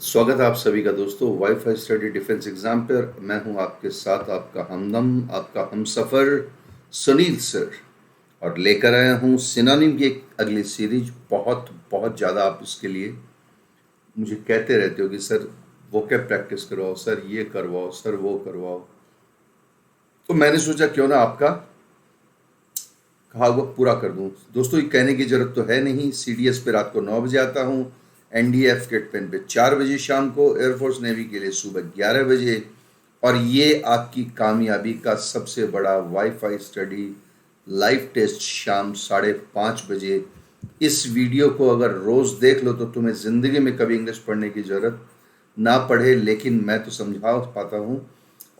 स्वागत है आप सभी का दोस्तों वाईफाई स्टडी डिफेंस एग्जाम पर। मैं हूं आपके साथ आपका हमदम, आपका हमसफर सुनील सर। और लेकर आया हूं सिनोनिम की एक अगली सीरीज। बहुत बहुत ज़्यादा आप इसके लिए मुझे कहते रहते हो कि सर वो क्या प्रैक्टिस करवाओ, सर ये करवाओ, सर वो करवाओ। तो मैंने सोचा क्यों ना आपका कहा हुआ पूरा कर दूं। दोस्तों ये कहने की जरूरत तो है नहीं, सीडीएस पे रात को 9 बजे आता हूं, एनडीएफ के पेन पे 4 बजे शाम को, एयरफोर्स नेवी के लिए सुबह 11 बजे। और ये आपकी कामयाबी का सबसे बड़ा वाईफाई स्टडी लाइव टेस्ट शाम 5:30 बजे। इस वीडियो को अगर रोज देख लो तो तुम्हें जिंदगी में कभी इंग्लिश पढ़ने की जरूरत ना पढ़े, लेकिन मैं तो समझा पाता हूँ।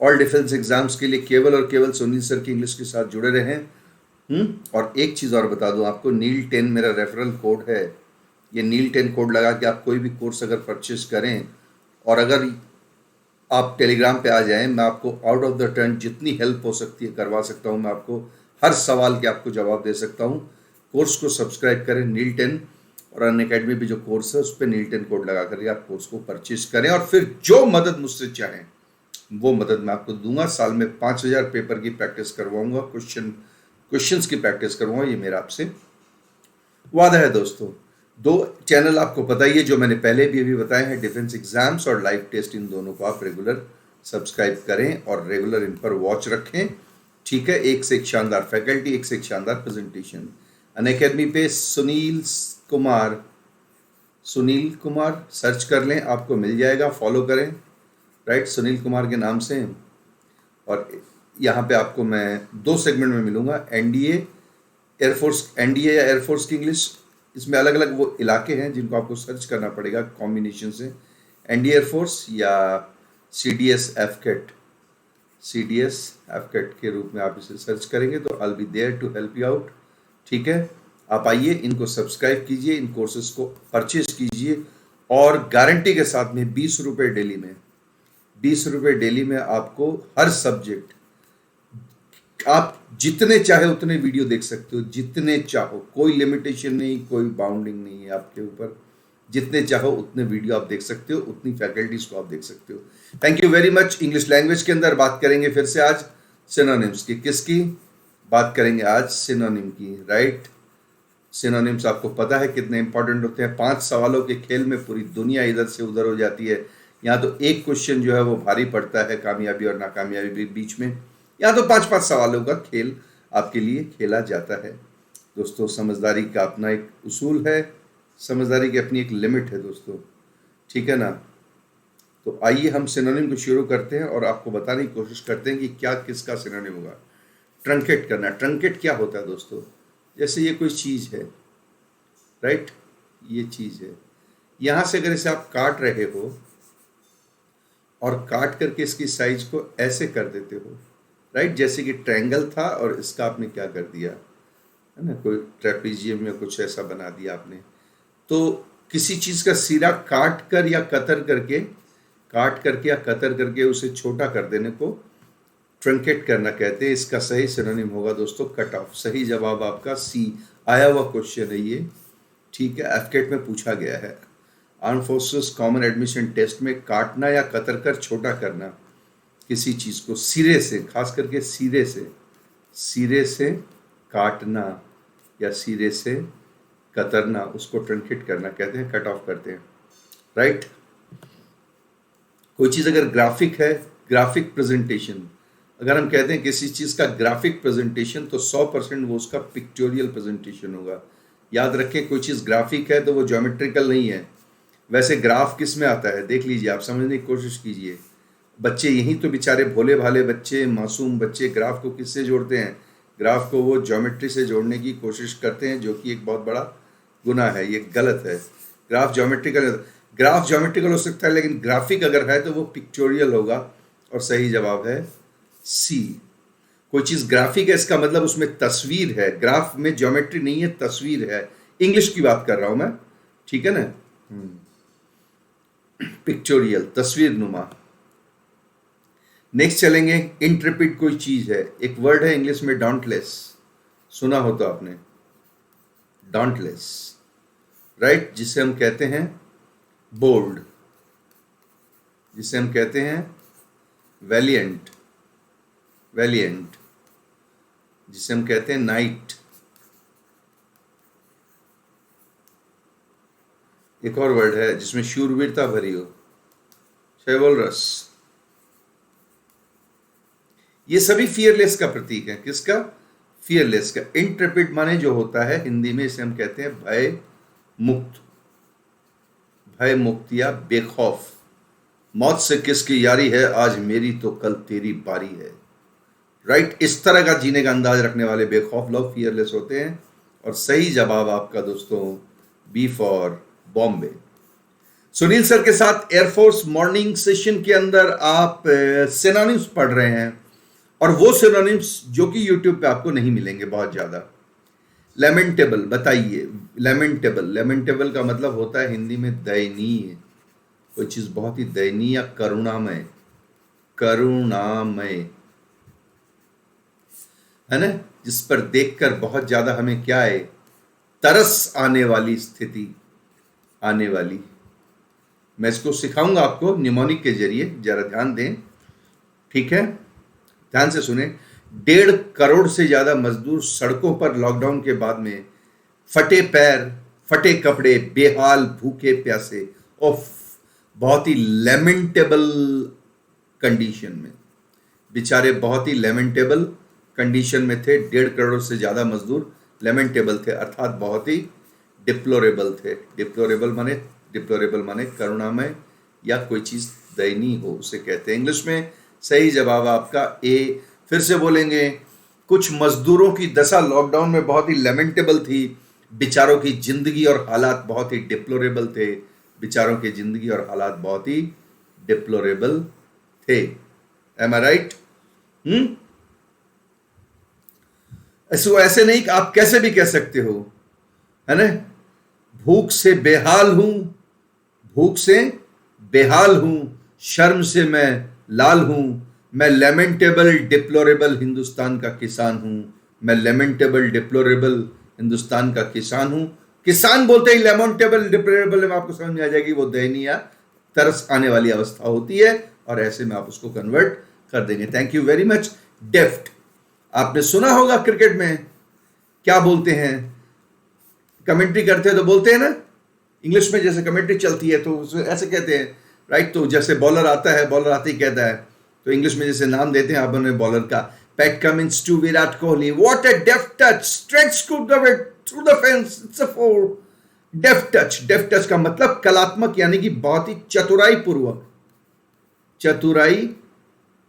ऑल डिफेंस एग्जाम्स के लिए केवल और केवल सुनील सर की इंग्लिश के साथ जुड़े रहें। और एक चीज़ और बता दूं आपको, नील 10 मेरा रेफरल कोड है। ये नील 10 कोड लगा के आप कोई भी कोर्स अगर परचेस करें और अगर आप टेलीग्राम पे आ जाएं, मैं आपको आउट ऑफ द टर्न जितनी हेल्प हो सकती है करवा सकता हूं। मैं आपको हर सवाल के आपको जवाब दे सकता हूं। कोर्स को सब्सक्राइब करें नील 10, और अनअकैडमी पे जो कोर्स है उस पर नील 10 कोड लगा करके आप कोर्स को परचेज करें, और फिर जो मदद मुझसे चाहें वो मदद मैं आपको दूंगा। साल में 5,000 पेपर की प्रैक्टिस करवाऊंगा, क्वेश्चंस की प्रैक्टिस करवाऊंगा। ये मेरा आपसे वादा है दोस्तों। दो चैनल आपको पता ही है जो मैंने पहले भी अभी बताए हैं, डिफेंस एग्जाम्स और लाइव टेस्ट। इन दोनों को आप रेगुलर सब्सक्राइब करें और रेगुलर इन पर वॉच रखें। ठीक है, एक से एक शानदार फैकल्टी, एक से एक शानदार प्रेजेंटेशन। अनअकैडमी पे सुनील कुमार सर्च कर लें, आपको मिल जाएगा, फॉलो करें। राइट, सुनील कुमार के नाम से। और यहाँ पे आपको मैं 2 सेगमेंट में मिलूंगा, एनडीए एयरफोर्स, एनडीए या एयरफोर्स की इंग्लिश। इसमें अलग अलग वो इलाके हैं जिनको आपको सर्च करना पड़ेगा कॉम्बिनेशन से, एनडीए एयरफोर्स या C D S AFCAT के रूप में आप इसे सर्च करेंगे तो I be there to help you out. ठीक है, आप आइए, इनको सब्सक्राइब कीजिए, इन कोर्सेज को परचेज कीजिए, और गारंटी के साथ में 20 रुपये डेली में, 20 रुपये डेली में आपको हर सब्जेक्ट, आप जितने चाहे उतने वीडियो देख सकते हो, जितने चाहो, कोई लिमिटेशन नहीं, कोई बाउंडिंग नहीं है आपके ऊपर। जितने चाहो उतने वीडियो आप देख सकते हो, उतनी फैकल्टीज को आप देख सकते हो। Thank you very much. English language के अंदर बात करेंगे फिर से आज सिनोनिम्स की। किसकी बात करेंगे आज? सिनोनिम की। राइट, सिनोनिम्स आपको पता है कितने इंपॉर्टेंट होते हैं। 5 सवालों के खेल में पूरी दुनिया इधर से उधर हो जाती है। यहाँ तो एक क्वेश्चन जो है वो भारी पड़ता है कामयाबी और नाकामयाबी के बीच में। यहाँ तो 5-5 सवालों का खेल आपके लिए खेला जाता है। दोस्तों समझदारी का अपना एक उसूल है, समझदारी की अपनी एक लिमिट है दोस्तों। ठीक है ना? तो आइए हम सिनोनिम को शुरू करते हैं और आपको बताने की कोशिश करते हैं कि क्या किसका सिनोनिम होगा। ट्रंकेट करना। ट्रंकेट क्या होता है दोस्तों? जैसे ये कोई चीज़ है, राइट, ये चीज़ है, यहाँ से अगर इसे आप काट रहे हो और काट करके इसकी साइज को ऐसे कर देते हो, राइट, जैसे कि ट्रायंगल था और इसका आपने क्या कर दिया है ना, कोई ट्रेपेजियम या कुछ ऐसा बना दिया आपने। तो किसी चीज़ का सिरा काट कर या कतर करके, उसे छोटा कर देने को ट्रंकेट करना कहते हैं। इसका सही सिनोनिम होगा दोस्तों कट ऑफ। सही जवाब आपका सी। आया हुआ क्वेश्चन है ये। ठीक है, एफकेट में पूछा गया है। Arm forces common admission test में काटना या कतर कर छोटा करना किसी चीज़ को सिरे से, खास करके सिरे से काटना या सिरे से कतरना, उसको ट्रंकेट करना कहते हैं, कट ऑफ करते हैं। राइट, कोई चीज़ अगर ग्राफिक है, ग्राफिक प्रेजेंटेशन, अगर हम कहते हैं किसी चीज़ का ग्राफिक प्रेजेंटेशन तो 100% वो उसका पिक्टोरियल प्रेजेंटेशन होगा। याद रखें, कोई चीज़ ग्राफिक है तो वो ज्योमेट्रिकल नहीं है। वैसे ग्राफ किस में आता है देख लीजिए, आप समझने की कोशिश कीजिए। बच्चे यहीं तो बेचारे भोले भाले बच्चे, मासूम बच्चे ग्राफ को किससे जोड़ते हैं? ग्राफ को वो ज्योमेट्री से जोड़ने की कोशिश करते हैं, जो कि एक बहुत बड़ा गुनाह है, ये गलत है। ग्राफ ज्योमेट्रिकल हो सकता है, लेकिन ग्राफिक अगर है तो वो पिक्टोरियल होगा, और सही जवाब है सी। कोई चीज़ ग्राफिक है इसका मतलब उसमें तस्वीर है। ग्राफ में ज्योमेट्री नहीं है, तस्वीर है। इंग्लिश की बात कर रहा हूं मैं, ठीक है ना? पिक्टोरियल, तस्वीर नुमा। नेक्स्ट चलेंगे, इंट्रेपिड कोई चीज है। एक वर्ड है इंग्लिश में डॉन्टलेस, सुना हो तो आपने, डॉन्टलेस, राइट, जिसे हम कहते हैं बोल्ड। जिसे हम कहते हैं वैलिएंट, वैलिएंट जिसे हम कहते हैं नाइट। एक और वर्ड है जिसमें शूरवीरता भरी हो, शेवलरस। ये सभी फियरलेस का प्रतीक है। किसका? फियरलेस का। इंट्रेपिड माने जो होता है हिंदी में, इसे हम कहते हैं भय मुक्त, भय मुक्त या बेखौफ। मौत से किसकी यारी है, आज मेरी तो कल तेरी बारी है। राइट, इस तरह का जीने का अंदाज रखने वाले बेखौफ लोग फियरलेस होते हैं। और सही जवाब आपका दोस्तों B for Bombay. Sunil sir के साथ एयरफोर्स मॉर्निंग सेशन के अंदर आप सिनोनिम्स पढ़ रहे हैं, और वो सिनोनिम्स जो कि यूट्यूब पे आपको नहीं मिलेंगे बहुत ज्यादा। लेमेंटेबल, बताइए। लेमेंटेबल, लेमेंटेबल का मतलब होता है हिंदी में दयनीय, कोई चीज बहुत ही दयनीय या करुणामय, करुणामय है ना, जिस पर देखकर बहुत ज्यादा हमें क्या है, तरस आने वाली स्थिति आने वाली। मैं इसको सिखाऊंगा आपको निमोनिक के जरिए, जरा ध्यान दें, ठीक है, ध्यान से सुने। 1.5 करोड़ से ज्यादा मजदूर सड़कों पर लॉकडाउन के बाद में, फटे पैर, फटे कपड़े, बेहाल, भूखे प्यासे, और बहुत ही लेमेंटेबल कंडीशन में, बेचारे बहुत ही लेमेंटेबल कंडीशन में थे। 1.5 करोड़ से ज्यादा मजदूर लेमेंटेबल थे, अर्थात बहुत ही डिप्लोरेबल थे। डिप्लोरेबल माने करुणामय या कोई चीज दयनीय हो, उसे कहते हैं इंग्लिश में। सही जवाब आपका ए। फिर से बोलेंगे, कुछ मजदूरों की दशा लॉकडाउन में बहुत ही लेमेंटेबल थी, बेचारों की जिंदगी और हालात बहुत ही डिप्लोरेबल थे, बेचारों की जिंदगी और हालात बहुत ही डिप्लोरेबल थे। M I right? ऐसे नहीं कि आप कैसे भी कह सकते हो, है ना। भूख से बेहाल हूं, भूख से बेहाल हूं, शर्म से मैं लाल हूं, मैं लेमेंटेबल डिप्लोरेबल हिंदुस्तान का किसान हूं, मैं लेमेंटेबल डिप्लोरेबल हिंदुस्तान का किसान हूं। किसान बोलते ही लेमेंटेबल डिप्लोरेबल में आपको समझ में आ जाएगी वो दयनीय या तरस आने वाली अवस्था होती है, और ऐसे में आप उसको कन्वर्ट कर देंगे। Thank you very much. डेफ्ट, आपने सुना होगा क्रिकेट में क्या बोलते हैं, कमेंट्री करते हैं तो बोलते हैं ना, इंग्लिश में जैसे कमेंट्री चलती है तो ऐसे कहते हैं, राइट। तो जैसे बॉलर आता है, बॉलर आते ही कहता है, तो इंग्लिश में जैसे नाम देते हैं आप अपने बॉलर का, Pat Cummins to Virat Kohli, what a deft touch, straight scoop through the fence, it's a four. Deft touch, deft touch का मतलब कलात्मक, यानी कि बहुत ही चतुराई पूर्वक, चतुराई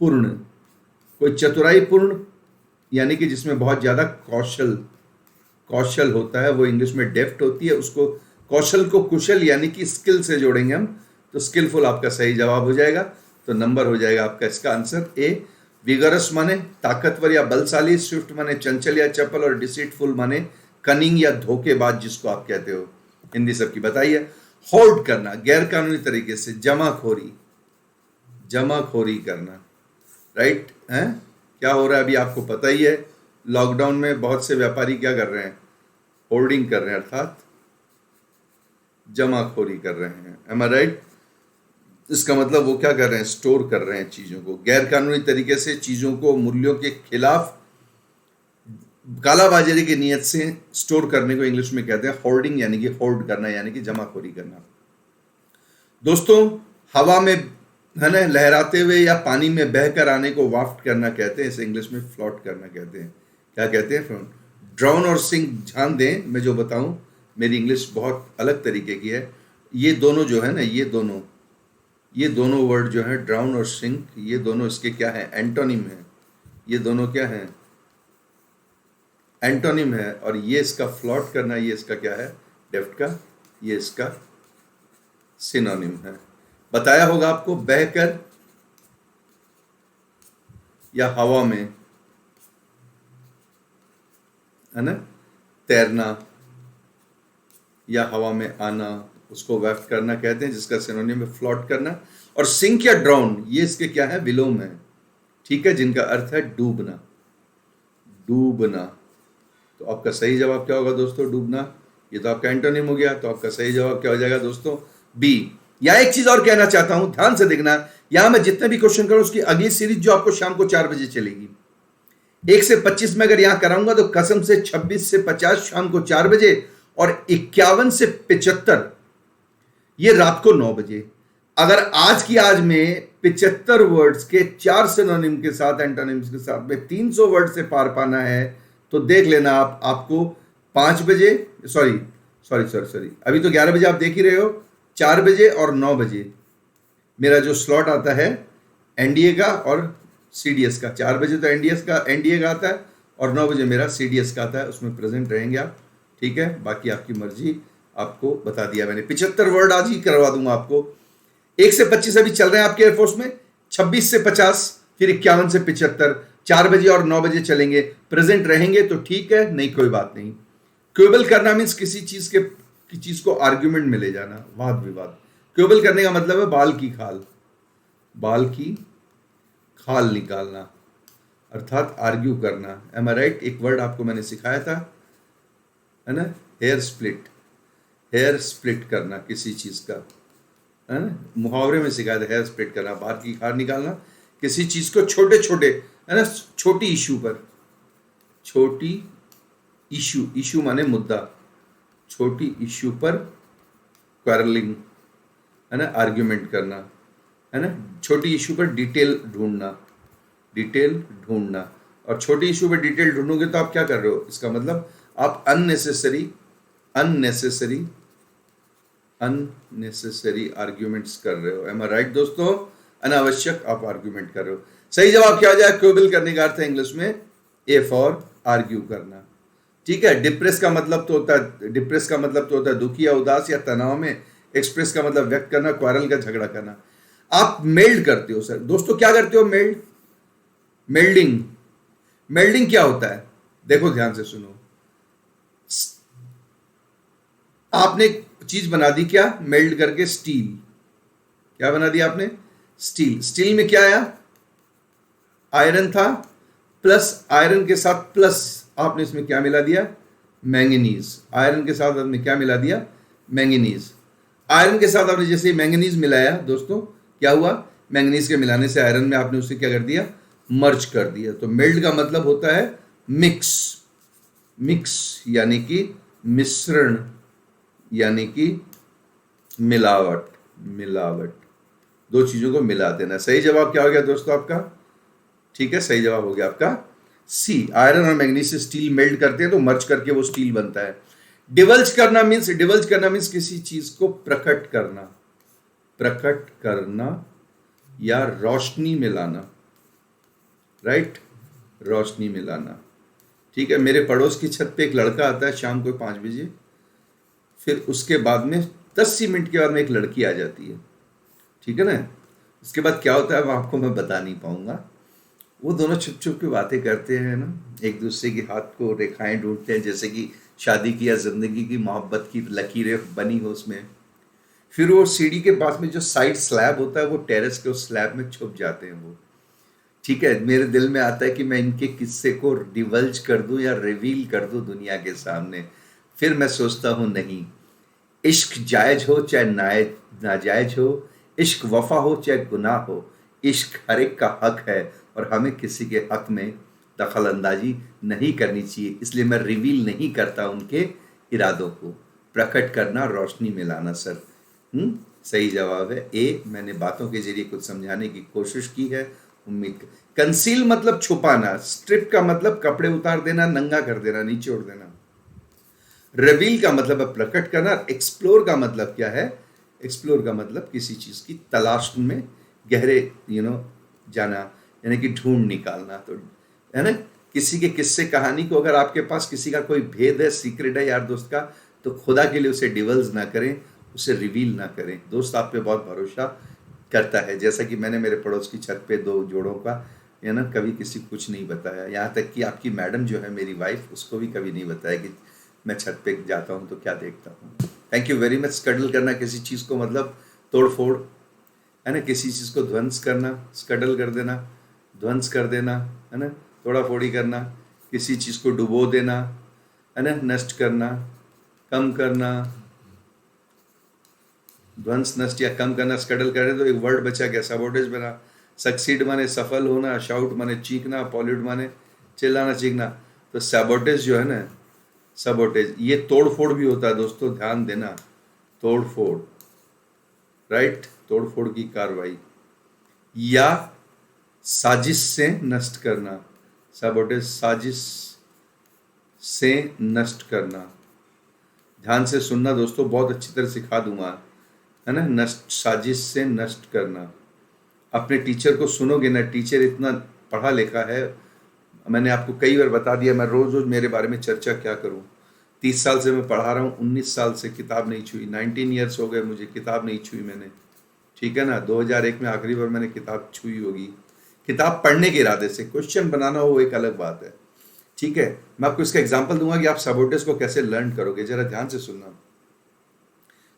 पूर्ण, कोई चतुराई पूर्ण यानी कि जिसमें बहुत ज्यादा कौशल होता है, वो इंग्लिश में डेफ्ट होती है। उसको कौशल को कुशल यानी कि स्किल से जोड़ेंगे हम, तो स्किलफुल आपका सही जवाब हो जाएगा। तो नंबर हो जाएगा आपका इसका आंसर ए। विगरस माने ताकतवर या बलशाली, स्विफ्ट माने चंचल या चपल, और डिसीटफुल माने कनिंग या धोखेबाज, जिसको आप कहते हो। हिंदी सबकी बताइए। होल्ड करना, गैर कानूनी तरीके से, जमाखोरी, जमाखोरी करना, राइट है। क्या हो रहा है अभी आपको पता ही है, लॉकडाउन में बहुत से व्यापारी क्या कर रहे हैं, होल्डिंग कर रहे हैं, अर्थात जमाखोरी कर रहे हैं। M I right? इसका मतलब वो क्या कर रहे हैं, स्टोर कर रहे हैं चीजों को गैर कानूनी तरीके से, चीजों को मूल्यों के खिलाफ कालाबाजारी की नीयत से स्टोर करने को इंग्लिश में कहते हैं होल्डिंग, यानी कि होल्ड करना, यानी कि जमाखोरी करना। दोस्तों, हवा में है ना लहराते हुए या पानी में बहकर आने को वाफ्ट करना कहते हैं, इसे इंग्लिश में फ्लॉट करना कहते हैं। क्या कहते हैं? ड्राउन और सिंक। ध्यान दें, मैं जो बताऊं, मेरी इंग्लिश बहुत अलग तरीके की है। ये दोनों जो है ना, ये दोनों वर्ड जो है, ड्राउन और सिंक, ये दोनों इसके क्या है, एंटोनिम है। ये दोनों क्या है, एंटोनिम है। और ये इसका फ्लॉट करना, ये इसका क्या है, डेफ्ट का, ये इसका सिनोनिम है। बताया होगा आपको, बहकर या हवा में, है ना, तैरना या हवा में आना, उसको वेफ्ट करना कहते हैं, जिसका सिनोनिम है फ्लॉट करना। और सिंक या ड्राउन, ये इसके क्या है, विलोम है, ठीक है, जिनका अर्थ है डूबना, डूबना। तो आपका सही जवाब क्या होगा दोस्तों, डूबना। ये तो आपका एंटोनिम हो गया, तो आपका सही जवाब क्या हो जाएगा दोस्तों, बी, या एक चीज और कहना चाहता हूं, ध्यान से देखना, यहां मैं जितने भी क्वेश्चन करूं उसकी अगली सीरीज जो आपको शाम को 4 बजे चलेगी, 1 से 25 में अगर यहां कराऊंगा तो कसम से 26 से 50 शाम को 4 बजे और 51 से 75 ये रात को 9 बजे। अगर आज की आज में 75 वर्ड्स के 4 सिनोनिम के साथ, एंटोनिम्स के साथ में 300 वर्ड से पार पाना है तो देख लेना आपको 5 बजे, सॉरी, अभी तो 11 बजे आप देख ही रहे हो, 4 बजे और 9 बजे मेरा जो स्लॉट आता है एनडीए का और सीडीएस का। 4 बजे तो एनडीए का आता है और 9 बजे मेरा सीडीएस का आता है, उसमें प्रेजेंट रहेंगे आप, ठीक है। बाकी आपकी मर्जी, आपको बता दिया मैंने। 75 वर्ड आज ही करवा दूंगा आपको। 1 से 25 अभी चल रहे हैं आपके एयरफोर्स में, 26 से 50, फिर 51 से 75, 4 बजे और 9 बजे चलेंगे। प्रेजेंट रहेंगे तो ठीक है, नहीं कोई बात नहीं। क्वेबल करना मीन्स किसी चीज को आर्ग्यूमेंट में ले जाना, वाद विवाद। क्वेबल करने का मतलब है बाल की खाल निकालना, अर्थात आर्ग्यू करना। M I right? एक वर्ड आपको मैंने सिखाया था, है ना, हेयर स्प्लिट करना किसी चीज का, है ना, मुहावरे में सिखाया था, हेयर स्प्लिट करना, बाल की खाल निकालना किसी चीज को छोटे छोटे, है ना, छोटी इशू माने मुद्दा, छोटी इशू पर क्वारलिंग, है ना, आर्ग्यूमेंट करना, है ना, छोटी इशू पर डिटेल ढूंढना। और छोटी इशू पर डिटेल ढूंढोगे तो आप क्या कर रहे हो, इसका मतलब आप अननेसेसरी आर्ग्यूमेंट्स कर रहे हो। एम आई राइट दोस्तों? अनावश्यक आप आर्ग्यूमेंट कर रहे हो। सही जवाब क्या हो जाए? क्वेबल करने का अर्थ है इंग्लिश में ए फॉर आर्ग्यू करना, ठीक है। डिप्रेस का मतलब तो होता है दुखी या उदास या तनाव में। एक्सप्रेस का मतलब व्यक्त करना, क्वारल का झगड़ा करना। आप मेल्ड करते हो सर। दोस्तों क्या करते हो? मेल्डिंग क्या होता है? देखो ध्यान से सुनो, आपने चीज बना दी, क्या मेल्ड करके? स्टील। क्या बना दिया आपने? स्टील में क्या आया? आयरन था, प्लस आयरन के साथ प्लस आपने इसमें क्या मिला दिया? मैंगनीज। आयरन के साथ आपने क्या मिला दिया? मैंगनीज। आयरन के साथ आपने जैसे मैंगनीज मिलाया दोस्तों, क्या हुआ? मैंगनीज के मिलाने से आयरन में आपने उसे क्या कर दिया? मर्ज कर दिया। तो मेल्ड का मतलब होता है मिक्स यानी कि मिश्रण, यानी कि मिलावट, दो चीजों को मिला देना। सही जवाब क्या हो गया दोस्तों आपका? ठीक है, सही जवाब हो गया आपका सी। आयरन और मैंगनीज से स्टील मेल्ट करते हैं तो मर्ज करके वो स्टील बनता है। डिवल्ज करना मीन्स किसी चीज को प्रकट करना या रोशनी में लाना, राइट, रोशनी में लाना, ठीक है। मेरे पड़ोस की छत पे एक लड़का आता है शाम को 5 बजे, फिर उसके बाद में 10 मिनट के बाद में एक लड़की आ जाती है, ठीक है ना। उसके बाद क्या होता है वो आपको मैं बता नहीं पाऊंगा। वो दोनों छुप छुप के बातें करते हैं ना, एक दूसरे के हाथ को रेखाएं ढूंढते हैं, जैसे कि शादी की या जिंदगी की मोहब्बत की लकीरें बनी हो उसमें। फिर वो सीढ़ी के पास में जो साइड स्लैब होता है वो टेरेस के उस स्लैब में छुप जाते हैं वो, ठीक है। मेरे दिल में आता है कि मैं इनके किस्से को डिवल्ज कर दूं या रिवील कर दूं दुनिया के सामने। फिर मैं सोचता हूं नहीं, इश्क जायज हो चाहे नाजायज हो, इश्क वफा हो चाहे गुनाह हो, इश्क हर एक का हक है और हमें किसी के हक में दखल अंदाजी नहीं करनी चाहिए। इसलिए मैं रिवील नहीं करता उनके इरादों को। प्रकट करना, रोशनी में लाना सर। सही जवाब है ए। मैंने बातों के जरिए कुछ समझाने की कोशिश की है, उम्मीद। कंसील मतलब छुपाना, स्ट्रिप का मतलब कपड़े उतार देना, नंगा कर देना, नीचे उड़ देना। रिवील का मतलब है प्रकट करना। एक्सप्लोर का मतलब क्या है? एक्सप्लोर का मतलब किसी चीज की तलाश में गहरे जाना, यानी कि ढूंढ निकालना। तो है ना, किसी के किस्से कहानी को अगर आपके पास किसी का कोई भेद है, सीक्रेट है यार दोस्त का, तो खुदा के लिए उसे डिवल्स ना करें, उसे रिवील ना करें। दोस्त आप पे बहुत भरोसा करता है। जैसा कि मैंने मेरे पड़ोस की छत पे 2 जोड़ों का कभी किसी को कुछ नहीं बताया। यहाँ तक कि आपकी मैडम जो है मेरी वाइफ, उसको भी कभी नहीं बताया कि मैं छत पे जाता हूँ तो क्या देखता हूँ। Thank you very much. Schedule करना किसी चीज़ को मतलब तोड़ फोड़, है ना, किसी चीज़ को ध्वंस करना, स्कडल कर देना, ध्वंस कर देना, है ना, तोड़ा फोड़ी करना, किसी चीज़ को डुबो देना, है ना, नष्ट करना, कम करना, ध्वंस, नष्ट या कम करना, स्कैडल करें तो एक वर्ड बचा क्या, सबोटेज बना। सक्सीड माने सफल होना, शाउट माने चीखना, पॉल्यूट माने चिल्लाना चीखना। तो सबोटेज जो है ना, सबोटेज ये तोड़ फोड़ भी होता है दोस्तों, ध्यान देना, तोड़ फोड़, राइट, तोड़ फोड़ की कार्रवाई या साजिश से नष्ट करना। सबोटेज साजिश से नष्ट करना। ध्यान से सुनना दोस्तों, बहुत अच्छी तरह सिखा दूंगा, है ना। नष्ट, साजिश से नष्ट करना। अपने टीचर को सुनोगे ना, टीचर इतना पढ़ा लिखा है, मैंने आपको कई बार बता दिया, मैं रोज रोज मेरे बारे में चर्चा क्या करूं। 30 साल से मैं पढ़ा रहा हूँ, 19 साल से किताब नहीं छुई, 19 ईयर्स हो गए मुझे, किताब नहीं छुई मैंने, ठीक है ना। 2001 में आखिरी बार मैंने किताब छुई होगी, किताब पढ़ने के इरादे से। क्वेश्चन बनाना हो वो एक अलग बात है, ठीक है। मैं आपको इसका एग्जांपल दूंगा कि आप सबोटेज को कैसे लर्न करोगे, जरा ध्यान से सुनना,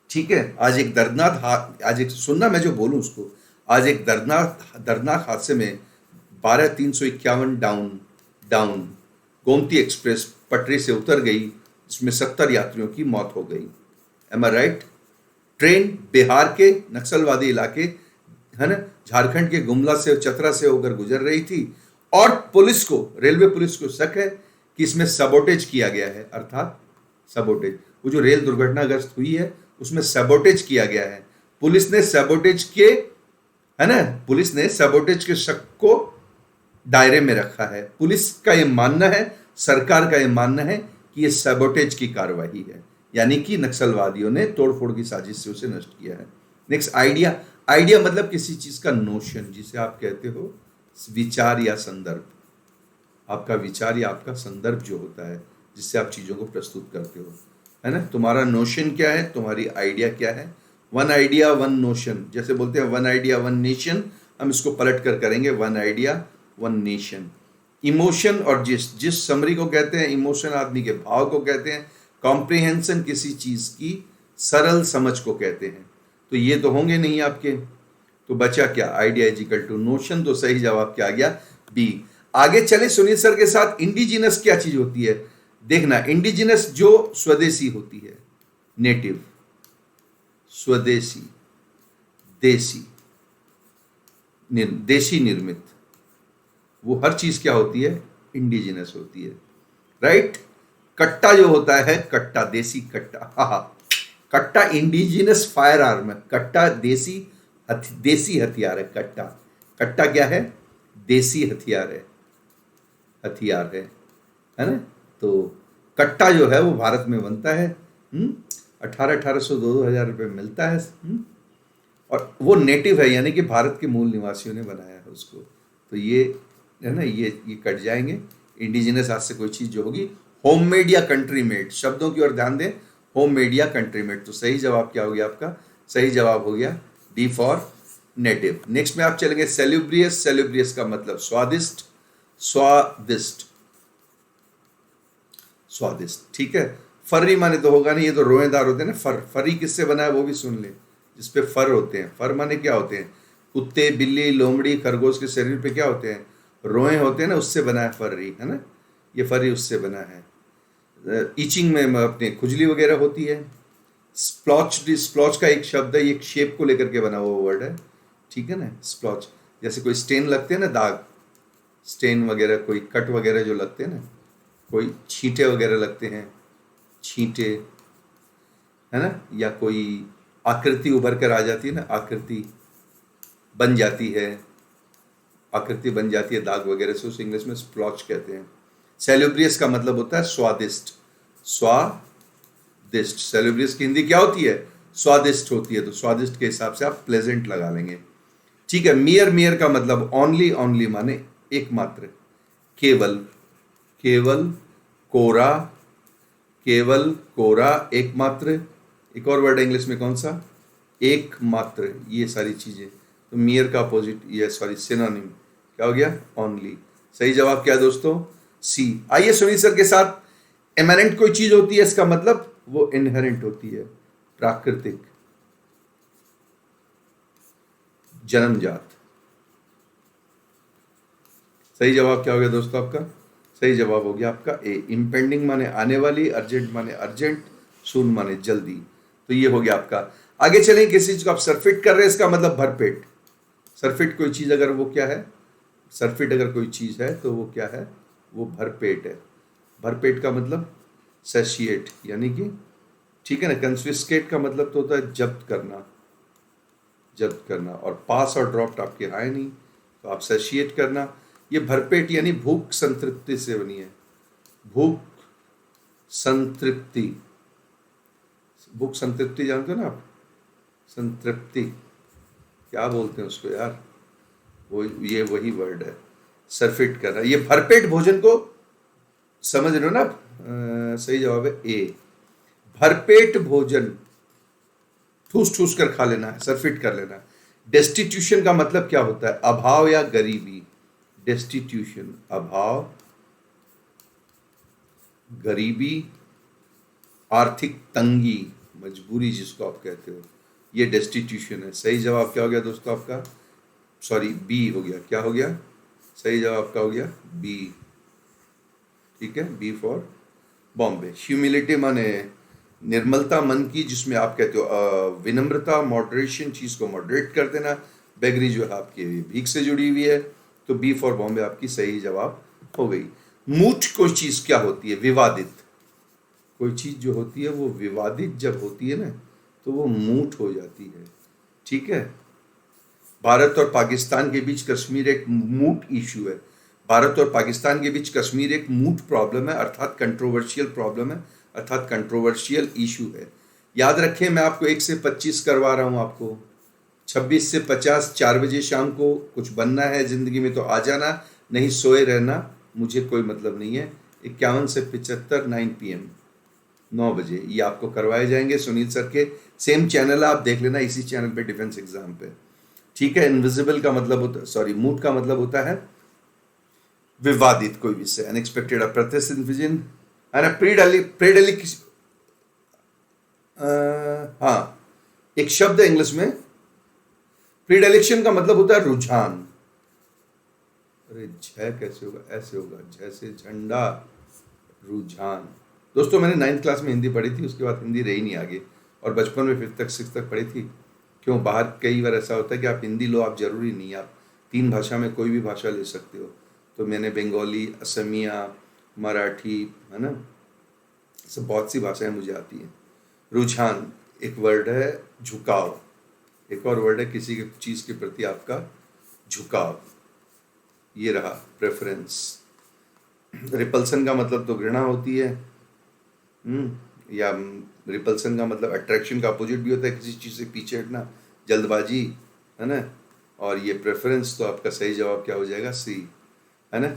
ठीक है। आज एक दर्दनाक, आज एक सुनना मैं जो बोलूं उसको, आज एक दर्दनाक हादसे में 12,351 डाउन गोमती एक्सप्रेस पटरी से उतर गई, जिसमें 70 यात्रियों की मौत हो गई। M I right. Train Bihar के नक्सलवादी इलाके, है ना, झारखंड के गुमला से, चतरा से होकर गुजर रही थी, और पुलिस को, रेलवे पुलिस को शक है कि इसमें सबोटेज किया गया है, अर्थात सबोटेज, वो जो रेल दुर्घटनाग्रस्त हुई है उसमें सबोटेज किया गया है। पुलिस ने सबोटेज के, है ना, पुलिस ने सबोटेज के शक को दायरे में रखा है। पुलिस का यह मानना है, सरकार का यह मानना है कि यह सबोटेज की कार्रवाई है, यानी कि नक्सलवादियों ने तोड़फोड़ की साजिश से उसे नष्ट किया है। Next, idea. आइडिया मतलब किसी चीज का नोशन, जिसे आप कहते हो विचार या संदर्भ। आपका विचार या आपका संदर्भ जो होता है जिससे आप चीजों को प्रस्तुत करते हो, है ना। तुम्हारा नोशन क्या है, तुम्हारी आइडिया क्या है। वन आइडिया वन नोशन, जैसे बोलते हैं वन आइडिया वन नेशन, हम इसको पलट कर करेंगे one idea one nation. Emotion और जिस समरी को कहते हैं, इमोशन आदमी के भाव को कहते हैं, कॉम्प्रिहेंशन किसी चीज की सरल समझ को कहते हैं। तो ये तो होंगे नहीं आपके, तो बचा क्या, आइडिया इजिकल टू नोशन। तो सही जवाब क्या आ गया, बी। आगे चले सुनील सर के साथ। इंडिजिनस क्या चीज होती है, देखना। इंडिजिनस जो स्वदेशी होती है, नेटिव, स्वदेशी, देसी, देशी निर्मित, वो हर चीज क्या होती है, इंडिजिनस होती है, राइट। कट्टा जो होता है, कट्टा, देसी कट्टा, हाँ, कट्टा इंडिजिनस फायर आर्म है। कट्टा देसी हथियार है। कट्टा, कट्टा क्या है, देसी हथियार है, हथियार है ना। तो कट्टा जो है वो भारत में बनता है, 1800 2,000 रुपये मिलता है, और वो नेटिव है, यानी कि भारत के मूल निवासियों ने बनाया है उसको। तो ये है ना, ये कट जाएंगे। इंडिजिनस आज से कोई चीज जो होगी, होममेड या कंट्री मेड, शब्दों की ओर ध्यान दें, होममेड या कंट्री मेड। तो सही जवाब क्या हो गया आपका, सही जवाब हो गया डी फॉर नेटिव। नेक्स्ट में आप चलेंगे सेल्यूब्रियस। सेल्यूब्रियस का मतलब स्वादिष्ट, स्वादिष्ट, स्वादिष्ट, ठीक है। फर्री माने तो होगा नहीं, ये तो रोएदार होते हैं ना। फर्री किससे बना है वो भी सुन ले, जिसपे फर होते हैं। फर माने क्या होते हैं, कुत्ते, बिल्ली, लोमड़ी, खरगोश के शरीर पे क्या होते हैं, रोए होते हैं ना, उससे बना है फर्री, है ना। ये फर्री उससे बना है। ईचिंग में अपने खुजली वगैरह होती है। स्प्लॉच, स्प्लॉच का एक शब्द है, एक शेप को लेकर के बना हुआ वर्ड है, ठीक है ना। स्प्लॉच, जैसे कोई स्टेन लगते हैं ना, दाग, स्टेन वगैरह, कोई कट वगैरह जो लगते हैं ना, कोई छींटे वगैरह लगते हैं, छींटे, है ना, या कोई आकृति उभर कर आ जाती है ना, आकृति बन जाती है, आकृति बन जाती है दाग वगैरह से, उस इंग्लिश में स्प्लॉच कहते हैं। सेल्यूब्रियस का मतलब होता है स्वादिष्ट, स्वादिष्ट। सेल्यूब्रियस की हिंदी क्या होती है, स्वादिष्ट होती है। तो स्वादिष्ट के हिसाब से आप प्लेजेंट लगा लेंगे, ठीक है। मियर, मियर का मतलब ओनली, ओनली माने एकमात्र, केवल, केवल, कोरा, केवल, कोरा, एकमात्र। एक और वर्ड इंग्लिश में कौन सा, एकमात्र। ये सारी चीजें, तो मियर का अपोजिट, ये सॉरी सिनोनिम क्या हो गया, ओनली। सही जवाब क्या है दोस्तों, सी। आइए सुनील सर के साथ। एमनेंट कोई चीज होती है, इसका मतलब वो इनहेरेंट होती है, प्राकृतिक, जन्मजात। सही जवाब क्या हो गया दोस्तों आपका, सही जवाब हो गया आपका ए। इम्पेंडिंग माने आने वाली, अर्जेंट माने अर्जेंट, सून माने जल्दी। तो ये हो गया आपका। आगे चलें, किसी चीज को आप सरफिट कर रहे हैं, इसका मतलब भरपेट। सरफिट कोई चीज अगर वो क्या है, सरफिट अगर कोई चीज है तो वो क्या है, वो भरपेट है। भरपेट का मतलब सैशिएट, यानी कि ठीक है ना। कंफिस्केट का मतलब तो होता है जब्त करना, जब्त करना। और पास और ड्रॉप्ड आपके आए नहीं, तो आप सैशिएट करना। ये भरपेट यानी भूख संतृप्ति से बनी है, भूख संतृप्ति। भूख संतृप्ति जानते हो ना आप, संतृप्ति क्या बोलते हैं उसको यार, वो ये वही वर्ड है, सरफिट करना। ये भरपेट भोजन को समझ रहे हो ना आप? सही जवाब है ए, भरपेट भोजन ठूस ठूस कर खा लेना है, सरफिट कर लेना है। डेस्टिट्यूशन का मतलब क्या होता है, अभाव या गरीबी। डेस्टिट्यूशन अभाव, गरीबी, आर्थिक तंगी, मजबूरी जिसको आप कहते हो, ये डेस्टिट्यूशन है। सही जवाब क्या हो गया दोस्तों आपका, सॉरी बी हो गया। क्या हो गया, सही जवाब आपका हो गया बी। ठीक है, बी फॉर बॉम्बे। ह्यूमिलिटी माने निर्मलता मन की, जिसमें आप कहते हो विनम्रता, मॉडरेशन, चीज को मॉडरेट कर देना। बेगरी जो है आपकी भीख से जुड़ी हुई है, तो बी फॉर बॉम्बे आपकी सही जवाब हो गई। मूठ कोई चीज क्या होती है, विवादित। कोई चीज जो होती है वो विवादित जब होती है ना, तो वो मूठ हो जाती है। ठीक है, भारत और पाकिस्तान के बीच कश्मीर एक मूठ इशू है। भारत और पाकिस्तान के बीच कश्मीर एक मूठ प्रॉब्लम है, अर्थात कंट्रोवर्शियल प्रॉब्लम है, अर्थात कंट्रोवर्शियल इशू है। याद रखें, मैं आपको 1 से 25 करवा रहा हूं, आपको 26 से 50 4 बजे शाम को। कुछ बनना है जिंदगी में तो आ जाना, नहीं सोए रहना, मुझे कोई मतलब नहीं है। 51 से 75 9 PM 9 बजे ये आपको करवाए जाएंगे सुनील सर के। सेम चैनल आप देख लेना, इसी चैनल पे डिफेंस एग्जाम पे। ठीक है, इनविजिबल का मतलब होता है, सॉरी मूड का मतलब होता है विवादित कोई विषय, अनएक्सपेक्टेड, अप्रत्याशित विजन है ना। प्रेडलिक हाँ एक शब्द है इंग्लिश में, प्रीडिलेक्शन का मतलब होता है रुझान। अरे झ कैसे होगा, ऐसे होगा, जैसे झंडा, रुझान। दोस्तों मैंने 9th क्लास में हिंदी पढ़ी थी, उसके बाद हिंदी रही नहीं आगे, और बचपन में 5th तक 6th तक पढ़ी थी। क्यों, बाहर कई बार ऐसा होता है कि आप हिंदी लो, आप जरूरी नहीं, आप 3 भाषा में कोई भी भाषा ले सकते हो। तो मैंने बंगाली, असमिया, मराठी, है ना, सब बहुत सी भाषाएं मुझे आती हैं। रुझान एक वर्ड है, झुकाव एक और वर्ड है, किसी की चीज के प्रति आपका झुकाव, ये रहा प्रेफरेंस। रिपल्सन का मतलब तो घृणा होती है, या रिपल्सन का मतलब अट्रैक्शन का अपोजिट भी होता है, किसी चीज से पीछे हटना, जल्दबाजी, है ना। और ये प्रेफरेंस, तो आपका सही जवाब क्या हो जाएगा, सी, है ना।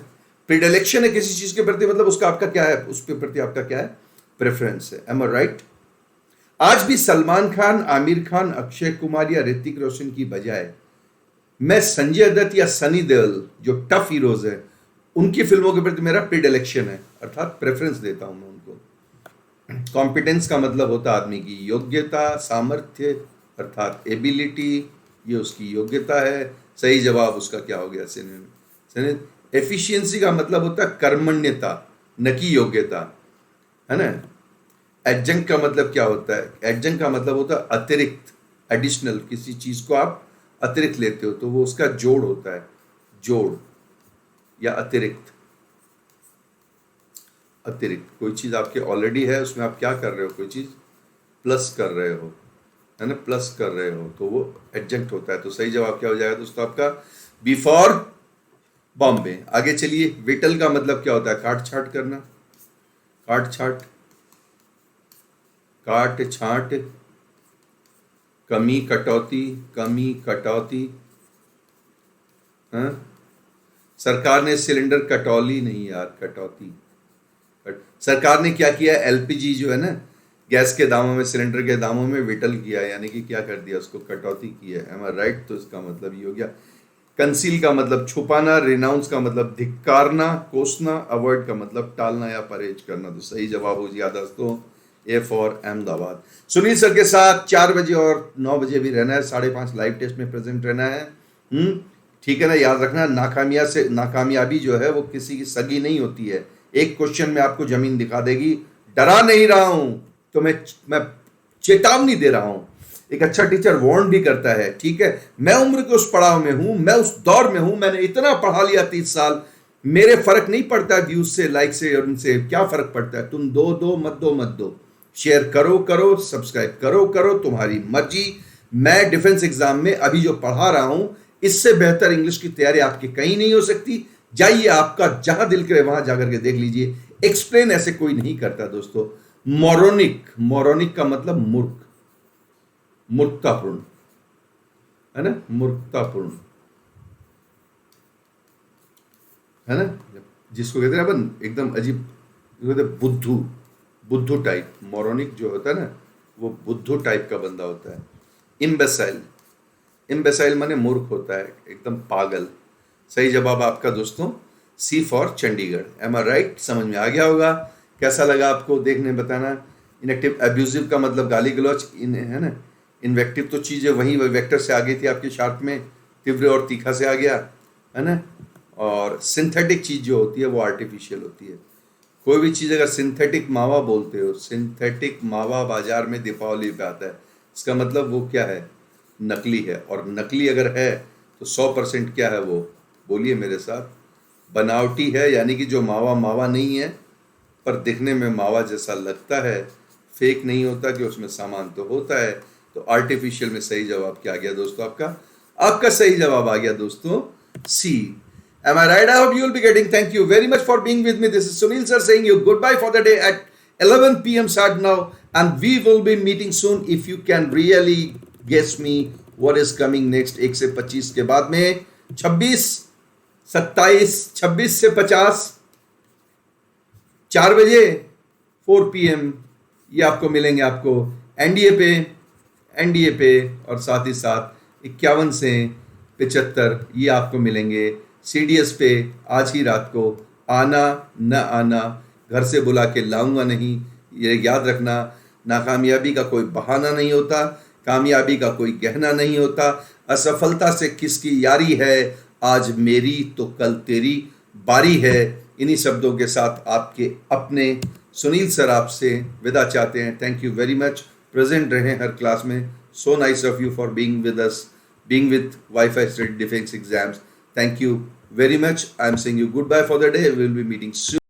प्रीडिलेक्शन है किसी चीज के प्रति, मतलब उसका आपका क्या है, उसके प्रति आपका क्या है, प्रेफरेंस है। M I right. आज भी सलमान खान, आमिर खान, अक्षय कुमार या ऋतिक रोशन की बजाय मैं संजय दत्त या सनी देओल, जो टफ हीरोज है, उनकी फिल्मों के प्रति मेरा प्रीडिलेक्शन है, अर्थात प्रेफरेंस देता हूं मैं उनको। कॉम्पिटेंस का मतलब होता है आदमी की योग्यता, सामर्थ्य, अर्थात एबिलिटी, ये उसकी योग्यता है। सही जवाब उसका क्या हो गया, सिनोनिम। एफिशिएंसी का मतलब होता है कर्मण्यता, न कि योग्यता, है ना। एडजंक्ट का मतलब क्या होता है, एडजंक्ट का मतलब होता है अतिरिक्त, एडिशनल, किसी चीज को आप अतिरिक्त लेते हो तो वो उसका जोड़ होता है, जोड़ या अतिरिक्त। अतिरिक्त कोई चीज आपके ऑलरेडी है, उसमें आप क्या कर रहे हो, कोई चीज प्लस कर रहे हो, है ना, प्लस कर रहे हो, तो वो एडजंक्ट होता है। तो सही जवाब क्या हो जाएगा दोस्तों आपका, बी फॉर बॉम्बे। आगे चलिए, विटल का मतलब क्या होता है, काट छाट करना, काट छाट, काट छाट, कमी कटौती, कमी कटौती, हाँ। सरकार ने सिलेंडर कटौली नहीं यार, कटौती। सरकार ने क्या किया, एलपीजी जो है ना, गैस के दामों में, सिलेंडर के दामों में विटल किया, यानी कि क्या कर दिया, उसको कटौती की है। M I right. तो इसका मतलब ये हो गया। कंसील का मतलब छुपाना, रिनाउंस का मतलब धिक्कारना, कोसना, अवॉइड का मतलब टालना या परहेज करना। तो सही जवाब हो गया दोस्तों, A for Ahmedabad. Sunil sir के साथ 4 बजे और 9 बजे भी रहना है, 5:30 लाइव टेस्ट में प्रेजेंट रहना है। ठीक है ना, याद रखना, नाकामयाबी जो है वो किसी की सगी नहीं होती है। एक क्वेश्चन में आपको जमीन दिखा देगी। डरा नहीं रहा हूं, तो मैं चेतावनी दे रहा हूं। एक अच्छा टीचर वार्न भी करता है, ठीक है, मैं उम्र के उस पड़ाव में हूं, मैं उस दौर में हूं, मैंने इतना पढ़ा लिया 30 साल, मेरे फर्क नहीं पड़ता है व्यूज से, लाइक से, और उनसे क्या फर्क पड़ता है, तुम दो दो मत दो मत दो, शेयर करो करो, सब्सक्राइब करो करो, तुम्हारी मर्जी। मैं डिफेंस एग्जाम में अभी जो पढ़ा रहा हूं, इससे बेहतर इंग्लिश की तैयारी आपकी कहीं नहीं हो सकती। जाइए, आपका जहां दिल करे वहां जाकर के देख लीजिए। एक्सप्लेन ऐसे कोई नहीं करता दोस्तों। मोरोनिक, मोरोनिक का मतलब मूर्ख, मूर्खतापूर्ण, है ना, मूर्खतापूर्ण, है ना, जिसको कहते हैं अपन एकदम अजीब, कहते हैं बुद्धू, बुद्धू टाइप। मोरोनिक जो होता है ना, वो बुद्धू टाइप का बंदा होता है। इम्बेसाइल, इम्बेसाइल माने मूर्ख होता है, एकदम पागल। सही जवाब आपका दोस्तों C for Chandigarh. Am I right? समझ में आ गया होगा। कैसा लगा आपको देखने, बताना। इनएक्टिव, अब्यूजिव का मतलब गाली गलौज, है ना। इन्वेक्टिव तो चीज़ें वही वेक्टर से आ गई थी आपके शार्ट में, तीव्र और तीखा से आ गया, है ना। और सिंथेटिक चीज़ जो होती है वो आर्टिफिशियल होती है। कोई भी चीज़ अगर सिंथेटिक मावा बोलते हो, सिंथेटिक मावा बाजार में दीपावली पे आता है, इसका मतलब वो क्या है, नकली है। और नकली अगर है तो 100% क्या है वो, बोलिए मेरे साथ, बनावटी है। यानी कि जो मावा मावा नहीं है पर दिखने में मावा जैसा लगता है, फेक नहीं होता, कि उसमें सामान तो होता है। तो आर्टिफिशियल में सही जवाब क्या आ गया दोस्तों आपका? आपका सही जवाब आ गया दोस्तों सी। Am I right? I hope you will be getting. Thank you very much for being with me. This is Sunil sir saying you goodbye for the day at 11 p.m. start now, and we will be meeting soon. If you can really guess me what is coming next, 1 से 25 के बाद में 26, 27, 26 से 50, 4 बजे 4 p.m. ये आपको मिलेंगे, आपको एनडीए पे, और साथ ही साथ 51 से 75 ये आपको मिलेंगे सीडीएस पे आज ही रात को। आना न आना, घर से बुला के लाऊंगा नहीं, ये याद रखना। नाकामयाबी का कोई बहाना नहीं होता, कामयाबी का कोई गहना नहीं होता। असफलता से किसकी यारी है, आज मेरी तो कल तेरी बारी है। इन्हीं शब्दों के साथ आपके अपने सुनील सर आपसे विदा चाहते हैं। Thank you very much. Present रहें हर क्लास में। So nice of you for being with us, being with Wi-Fi Study Defense Exams. Thank you very much. I am saying you goodbye for the day. We will be meeting soon.